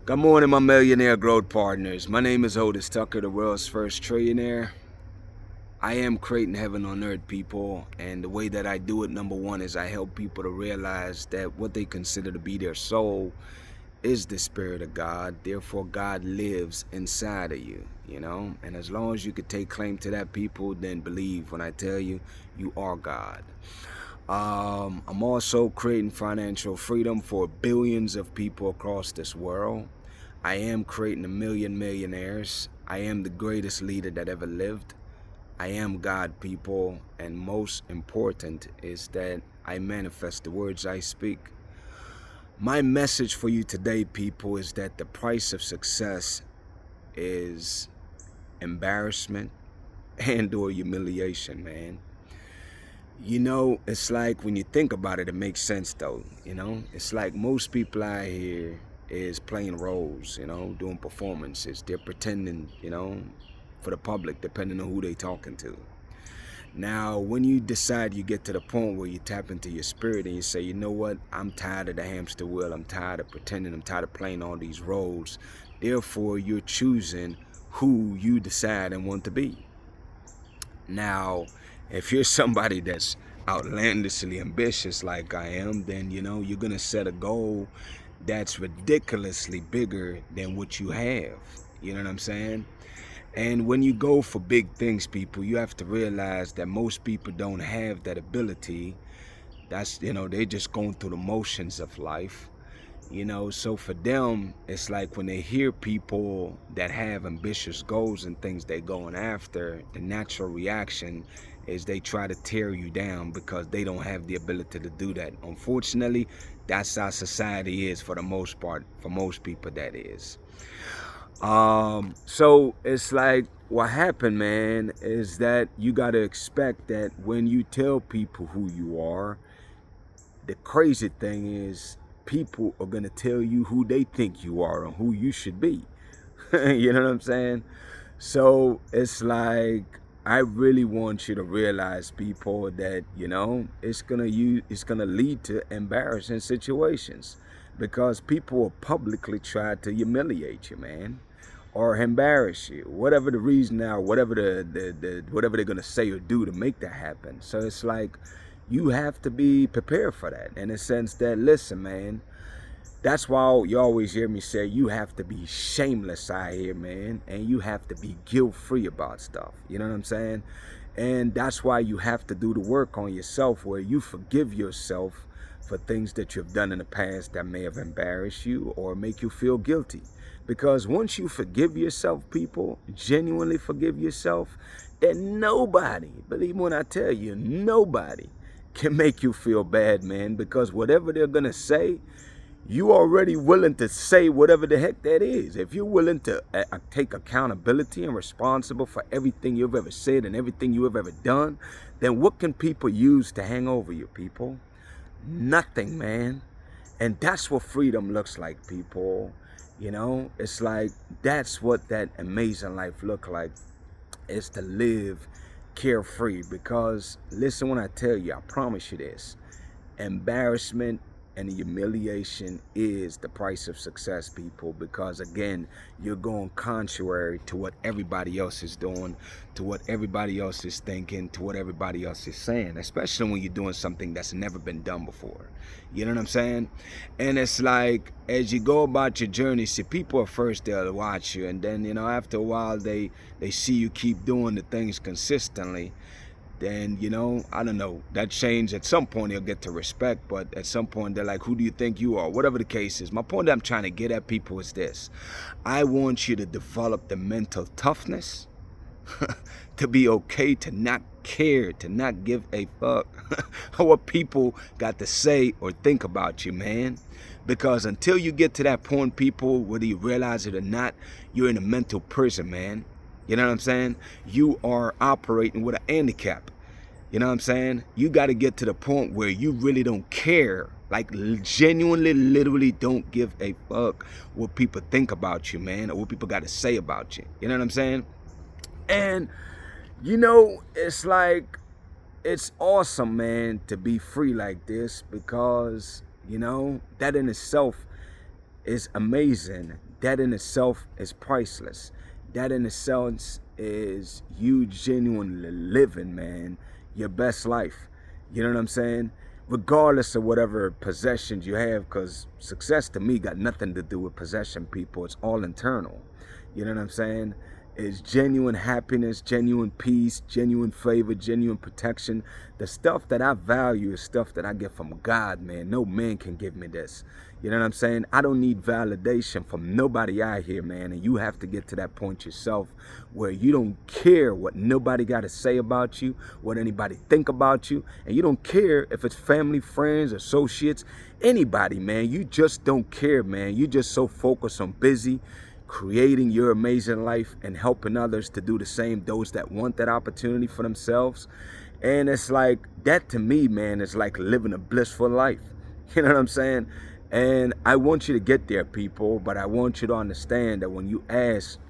Good morning, my millionaire growth partners. My name is Otis Tucker, the world's first trillionaire. I am creating heaven on earth, people, and the way that I do it, number one, is I help people to realize that what they consider to be their soul is the spirit of God. Therefore, God lives inside of you. And as long as you could take claim to that, people, then believe when I tell you, you are God. I'm also creating financial freedom for billions of people across this world. I am creating a million millionaires. I am the greatest leader that ever lived. I am God, people, and most important is that I manifest the words I speak. My message for you today, people, is that the price of success is embarrassment and or humiliation, man. It's like when you think about it, it makes sense though. It's like most people out here is playing roles, doing performances. They're pretending, for the public, depending on who they talking to. Now, when you decide, you get to the point where you tap into your spirit and you say, you know what, I'm tired of the hamster wheel. I'm tired of pretending. I'm tired of playing all these roles. Therefore, you're choosing who you decide and want to be. Now, if you're somebody that's outlandishly ambitious like I am, then you're gonna set a goal that's ridiculously bigger than what you have. You know what I'm saying? And when you go for big things, people, you have to realize that most people don't have that ability. They're just going through the motions of life. So for them, it's like when they hear people that have ambitious goals and things they're going after, the natural reaction is they try to tear you down because they don't have the ability to do that. Unfortunately, that's how society is for the most part, for most people that is. So it's like what happened, man, is that you got to expect that when you tell people who you are, the crazy thing is people are going to tell you who they think you are and who you should be. You know what I'm saying? So it's like I really want you to realize, people, that it's gonna lead to embarrassing situations because people will publicly try to humiliate you, man, or embarrass you, whatever the reason now, whatever whatever they're gonna say or do to make that happen. So it's like you have to be prepared for that in the sense that, listen, man, that's why you always hear me say you have to be shameless out here, man, and you have to be guilt-free about stuff. You know what I'm saying? And that's why you have to do the work on yourself where you forgive yourself for things that you've done in the past that may have embarrassed you or make you feel guilty. Because once you forgive yourself, people, genuinely forgive yourself, then nobody, believe me when I tell you, nobody can make you feel bad, man, because whatever they're going to say, you already willing to say whatever the heck that is. If you're willing to take accountability and responsible for everything you've ever said and everything you have ever done, then what can people use to hang over you, people? Nothing, man. And that's what freedom looks like, people. It's like that's what that amazing life look like, is to live carefree. Because listen when I tell you, I promise you this, embarrassment and humiliation is the price of success, people, because again, you're going contrary to what everybody else is doing, to what everybody else is thinking, to what everybody else is saying, especially when you're doing something that's never been done before. You know what I'm saying? And it's like, as you go about your journey, see, people at first, they'll watch you, and then after a while they see you keep doing the things consistently. Then I don't know, that change at some point they'll get to respect, but at some point they're like, who do you think you are? Whatever the case is, my point that I'm trying to get at, people, is this: I want you to develop the mental toughness to be okay, to not care, to not give a fuck what people got to say or think about you, man. Because until you get to that point, people, whether you realize it or not, you're in a mental prison, man. You know what I'm saying? You are operating with a handicap. You know what I'm saying? You got to get to the point where you really don't care. Like, genuinely, literally don't give a fuck what people think about you, man, or what people got to say about you. You know what I'm saying? And, it's like, it's awesome, man, to be free like this because, that in itself is amazing. That in itself is priceless. That in itself is you genuinely living, man, your best life. You know what I'm saying? Regardless of whatever possessions you have, because success to me got nothing to do with possession, people. It's all internal. You know what I'm saying? Is genuine happiness, genuine peace, genuine favor, genuine protection. The stuff that I value is stuff that I get from God, man. No man can give me this. You know what I'm saying? I don't need validation from nobody out here, man. And you have to get to that point yourself where you don't care what nobody got to say about you, what anybody think about you. And you don't care if it's family, friends, associates, anybody, man. You just don't care, man. You just so focused on busy creating your amazing life and helping others to do the same, those that want that opportunity for themselves. And it's like, that to me, man, is like living a blissful life. You know what I'm saying? And I want you to get there, people, but I want you to understand that when you ask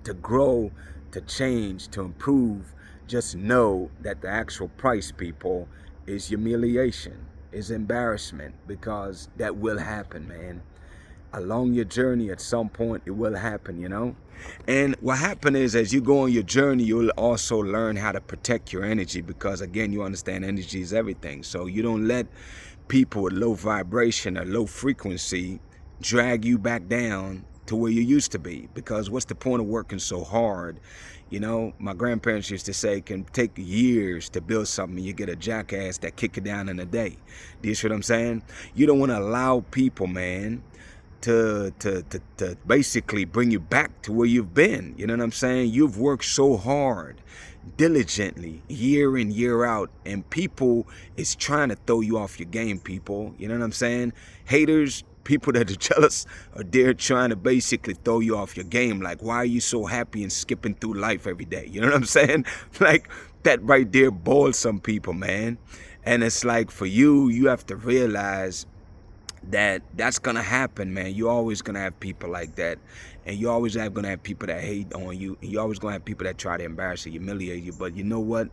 to grow, to change, to improve, just know that the actual price, people, is humiliation, is embarrassment, because that will happen, man. Along your journey, at some point it will happen, you know. And what happens is, as you go on your journey, you'll also learn how to protect your energy, because again, you understand energy is everything. So you don't let people with low vibration or low frequency drag you back down to where you used to be, because what's the point of working so hard? You know, my grandparents used to say it can take years to build something. You get a jackass that kick it down in a day. Do you see what I'm saying? You don't want to allow people, man, to basically bring you back to where you've been. You know what I'm saying? You've worked so hard, diligently, year in, year out, and people is trying to throw you off your game, people. You know what I'm saying? Haters, people that are jealous, are there trying to basically throw you off your game. Like, why are you so happy and skipping through life every day? You know what I'm saying? Like, that right there boils some people, man. And it's like, for you, you have to realize that that's gonna happen, man. You're always gonna have people like that, and you always gonna have people that hate on you, and you're always gonna have people that try to embarrass you, humiliate you. But you know what?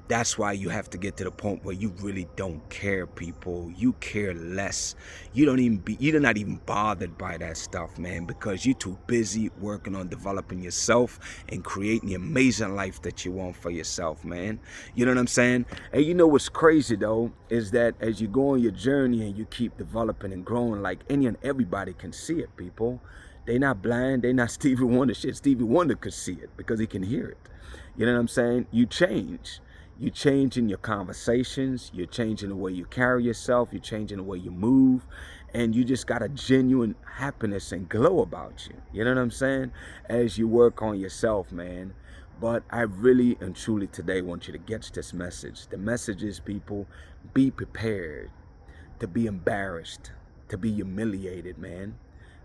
That's why you have to get to the point where you really don't care, people. You care less. You're not even bothered by that stuff, man, because you're too busy working on developing yourself and creating the amazing life that you want for yourself, man. You know what I'm saying? And you know what's crazy, though, is that as you go on your journey and you keep developing and growing, like any and everybody can see it, people. They not blind. They not Stevie Wonder shit. Stevie Wonder could see it because he can hear it. You know what I'm saying? You change. You change in your conversations, you're changing the way you carry yourself, you're changing the way you move, and you just got a genuine happiness and glow about you. You know what I'm saying? As you work on yourself, man. But I really and truly today want you to get this message. The message is, people, be prepared to be embarrassed, to be humiliated, man.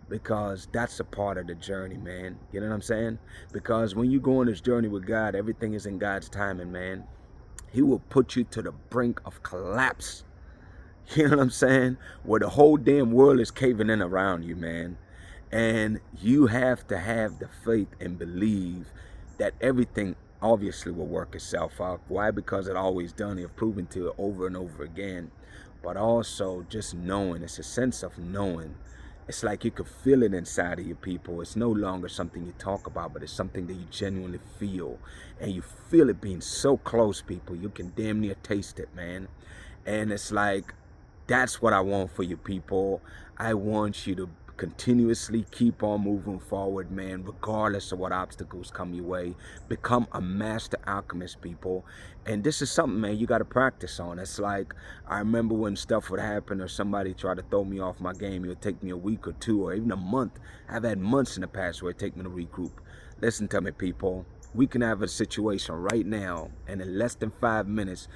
Because that's a part of the journey, man. You know what I'm saying? Because when you go on this journey with God, everything is in God's timing, man. He will put you to the brink of collapse. You know what I'm saying? Where the whole damn world is caving in around you, man. And you have to have the faith and believe that everything obviously will work itself out. Why? Because it always done. You've proven to it over and over again. But also just knowing, it's a sense of knowing. It's like you could feel it inside of you, people. It's no longer something you talk about, but it's something that you genuinely feel. And you feel it being so close, people. You can damn near taste it, man. And it's like, that's what I want for you, people. I want you to continuously keep on moving forward, man, regardless of what obstacles come your way. Become a master alchemist, people. And this is something, man, you got to practice on. It's like, I remember when stuff would happen or somebody tried to throw me off my game. It would take me a week or two or even a month. I've had months in the past where it take me to regroup. Listen to me, people. We can have a situation right now, and in less than 5 minutes,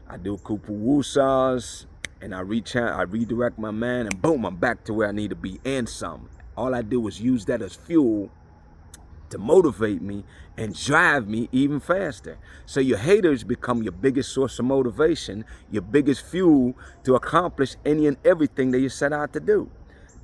I do a couple woosahs, and I redirect my mind, and boom, I'm back to where I need to be, and some. All I do is use that as fuel to motivate me and drive me even faster. So your haters become your biggest source of motivation, your biggest fuel to accomplish any and everything that you set out to do.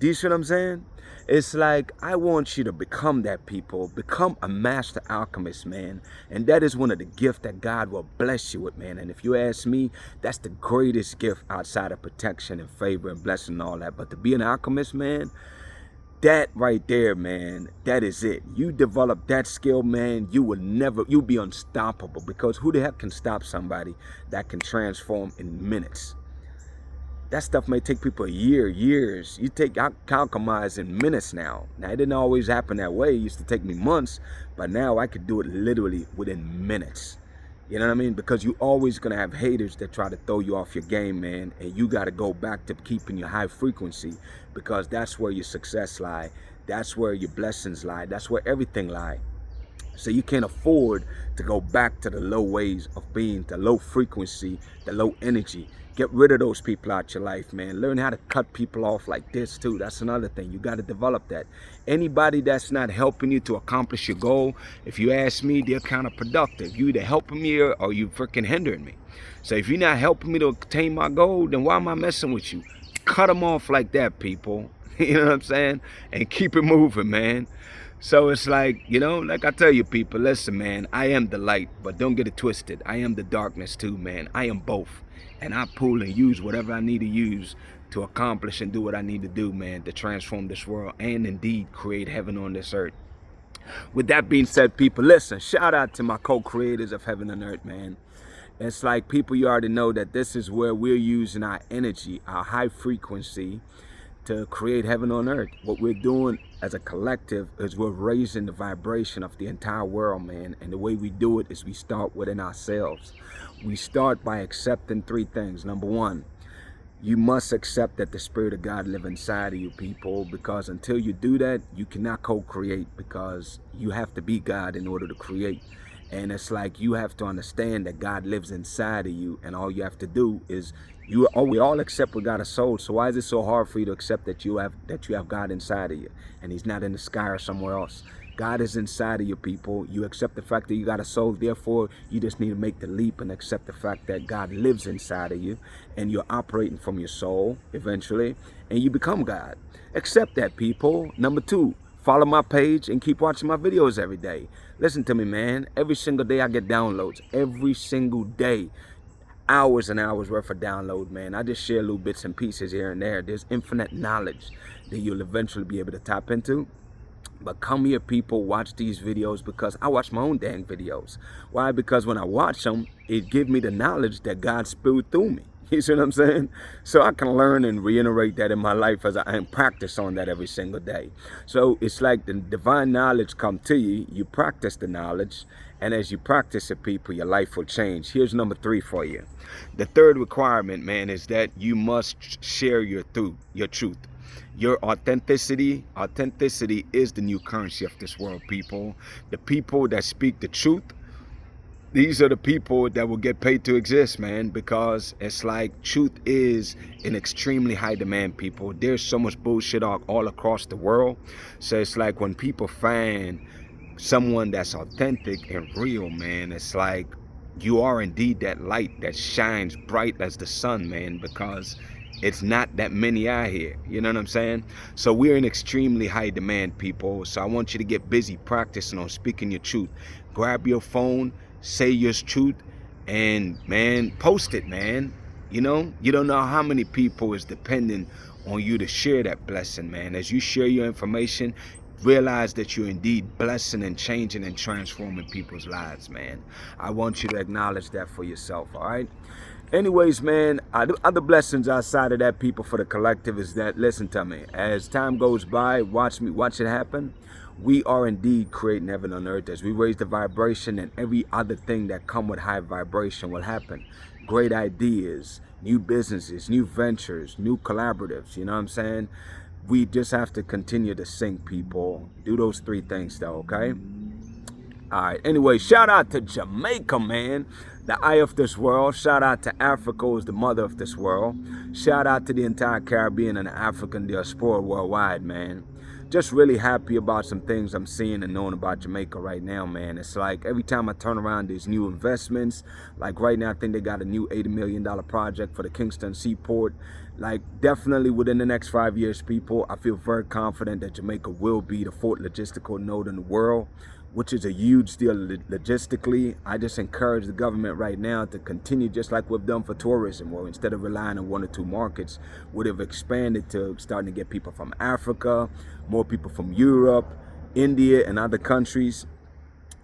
Do you see what I'm saying? It's like, I want you to become that, people. Become a master alchemist, man. And that is one of the gifts that God will bless you with, man. And if you ask me, that's the greatest gift outside of protection and favor and blessing and all that. But to be an alchemist, man, That right there, man, that is it. You develop that skill, man, you'll be unstoppable, because who the heck can stop somebody that can transform in minutes? That stuff may take people a year, years. I compromise in minutes now. Now, it didn't always happen that way. It used to take me months, but now I could do it literally within minutes. You know what I mean? Because you always gonna have haters that try to throw you off your game, man. And you gotta go back to keeping your high frequency, because that's where your success lie. That's where your blessings lie. That's where everything lie. So you can't afford to go back to the low ways of being, the low frequency, the low energy. Get rid of those people out your life, man. Learn how to cut people off like this too. That's another thing. You got to develop that. Anybody that's not helping you to accomplish your goal, if you ask me, they're counterproductive. You either helping me or you freaking hindering me. So if you're not helping me to attain my goal, then why am I messing with you? Cut them off like that, people. You know what I'm saying? And keep it moving, man. So it's like, like I tell you people, listen, man, I am the light, but don't get it twisted. I am the darkness too, man. I am both. And I pull and use whatever I need to use to accomplish and do what I need to do, man, to transform this world and indeed create heaven on this earth. With that being said, people, listen, shout out to my co-creators of heaven and earth, man. It's like, people, you already know that this is where we're using our energy, our high frequency, to create heaven on earth. What we're doing as a collective is we're raising the vibration of the entire world, man. And the way we do it is we start within ourselves. We start by accepting three things. Number one, you must accept that the Spirit of God lives inside of you, people, because until you do that, you cannot co-create, because you have to be God in order to create. And it's like, you have to understand that God lives inside of you, and all you have to do is we all accept we got a soul. So why is it so hard for you to accept that you have God inside of you, and He's not in the sky or somewhere else? God is inside of you, people. You accept the fact that you got a soul. Therefore, you just need to make the leap and accept the fact that God lives inside of you, and you're operating from your soul eventually, and you become God. Accept that, people. Number two, follow my page and keep watching my videos every day. Listen to me, man. Every single day I get downloads. Every single day. Hours and hours worth of download, man. I just share little bits and pieces here and there. There's infinite knowledge that you'll eventually be able to tap into. But come here, people, watch these videos, because I watch my own dang videos. Why? Because when I watch them, it gives me the knowledge that God spilled through me. You see what I'm saying? So I can learn and reiterate that in my life as I practice on that every single day. So it's like the divine knowledge come to you, you practice the knowledge, and as you practice it, people, your life will change. Here's number three for you. The third requirement, man, is that you must share your truth. Your authenticity is the new currency of this world, people. The people that speak the truth, these are the people that will get paid to exist, man, because it's like truth is in extremely high demand, people. There's so much bullshit all across the world. So it's like, when people find someone that's authentic and real, man, it's like you are indeed that light that shines bright as the sun, man, because it's not that many out here. You know what I'm saying? So we're in extremely high demand, people. So I want you to get busy practicing on speaking your truth. Grab your phone, say your truth, and, man, post it, man. You don't know how many people is depending on you to share that blessing, man. As you share your information, realize that you're indeed blessing and changing and transforming people's lives, man. I want you to acknowledge that for yourself, all right? Anyways, man, other blessings outside of that, people, for the collective is that, listen to me, as time goes by, watch it happen. We are indeed creating heaven on earth. As we raise the vibration, and every other thing that come with high vibration will happen. Great ideas, new businesses, new ventures, new collaboratives, you know what I'm saying? We just have to continue to sync, people. Do those three things, though, okay? All right. Anyway, shout out to Jamaica, man, the eye of this world. Shout out to Africa, who's the mother of this world. Shout out to the entire Caribbean and the African diaspora worldwide, man. Just really happy about some things I'm seeing and knowing about Jamaica right now, man. It's like every time I turn around, there's new investments. Like right now, I think they got a new $80 million project for the Kingston Seaport. Like, definitely within the next 5 years, people, I feel very confident that Jamaica will be the fourth logistical node in the world, which is a huge deal logistically. I just encourage the government government right now to continue just like we've done for tourism, where instead of relying on 1 or 2 markets, would have expanded to starting to get people from Africa, more people from Europe, India, and other countries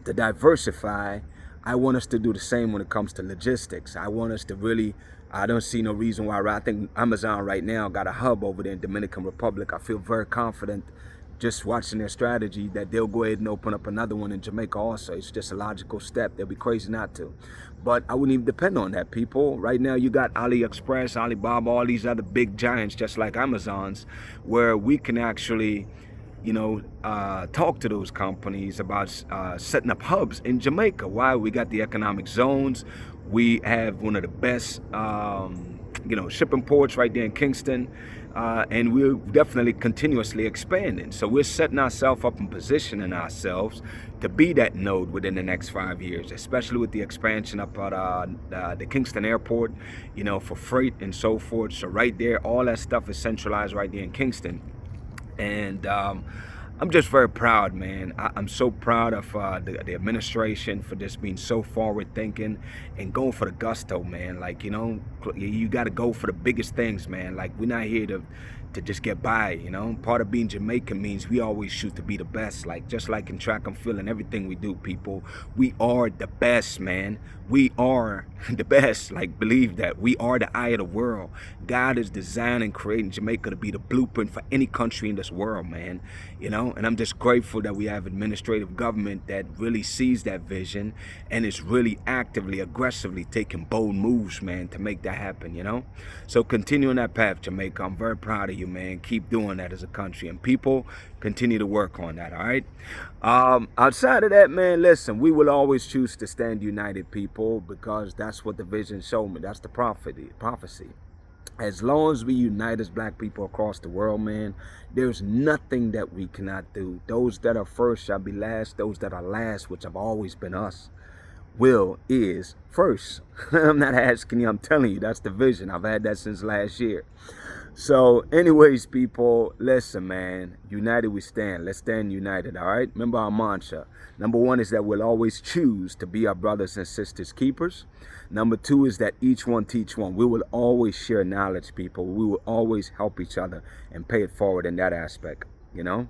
to diversify. I want us to do the same when it comes to logistics. I want us to really, I don't see no reason why. I think Amazon right now got a hub over there in Dominican Republic. I feel very confident just watching their strategy that they'll go ahead and open up another one in Jamaica also. It's just a logical step. They'll be crazy not to. But I wouldn't even depend on that, people. Right now you got AliExpress, Alibaba, all these other big giants just like Amazon's, where we can actually, you know, talk to those companies about setting up hubs in Jamaica. Why? We got the economic zones. We have one of the best, you know, shipping ports right there in Kingston. And we're definitely continuously expanding. So we're setting ourselves up and positioning ourselves to be that node within the next 5 years, especially with the expansion up at the Kingston airport, you know, for freight and so forth. So right there, all that stuff is centralized right there in Kingston. And I'm just very proud, man. I'm so proud of the administration for just being so forward thinking and going for the gusto, man. Like, you know, you got to go for the biggest things, man. Like, we're not here to just get by, you know. Part of being Jamaican means we always shoot to be the best. Like, just like in track and field and everything we do, people, we are the best, man. We are the best. Like, believe that. We are the eye of the world. God is designing and creating Jamaica to be the blueprint for any country in this world, man. You know, and I'm just grateful that we have administrative government that really sees that vision and is really actively, aggressively taking bold moves, man, to make that happen, you know. So continue on that path, Jamaica. I'm very proud of you, man. Keep doing that as a country, and people continue to work on that. All right. Outside of that, man, listen, we will always choose to stand united, people, because that's what the vision showed me. That's the prophecy. As long as we unite as black people across the world, man, there's nothing that we cannot do. Those that are first shall be last. Those that are last, which have always been us, is first. I'm not asking you, I'm telling you, that's the vision. I've had that since last year. So anyways, people, listen, man, united we stand. Let's stand united, all right? Remember our mantra. Number 1 is that we'll always choose to be our brothers and sisters keepers. Number 2 is that each one teach one. We will always share knowledge, people. We will always help each other and pay it forward in that aspect, you know?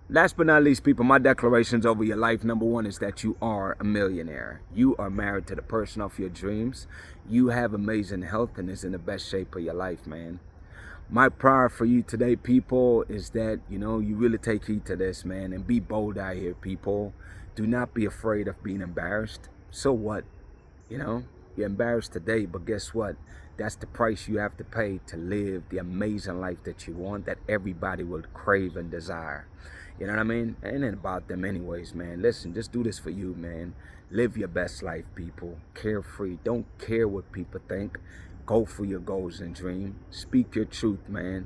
Last but not least, people, my declarations over your life. Number 1 is that you are a millionaire. You are married to the person of your dreams. You have amazing health and is in the best shape of your life, man. My prayer for you today, people, is that, you know, you really take heed to this, man, and be bold out here, people. Do not be afraid of being embarrassed. So what? You know, you're embarrassed today, but guess what? That's the price you have to pay to live the amazing life that you want, that everybody will crave and desire. You know what I mean? It ain't about them anyways, man. Listen, just do this for you, man. Live your best life, people. Carefree. Don't care what people think. Go for your goals and dream. Speak your truth, man.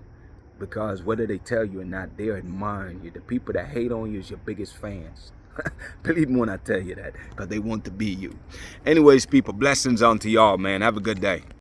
Because whether they tell you or not, they're admiring you. The people that hate on you is your biggest fans. Believe me when I tell you that, because they want to be you. Anyways, people, blessings on to y'all, man. Have a good day.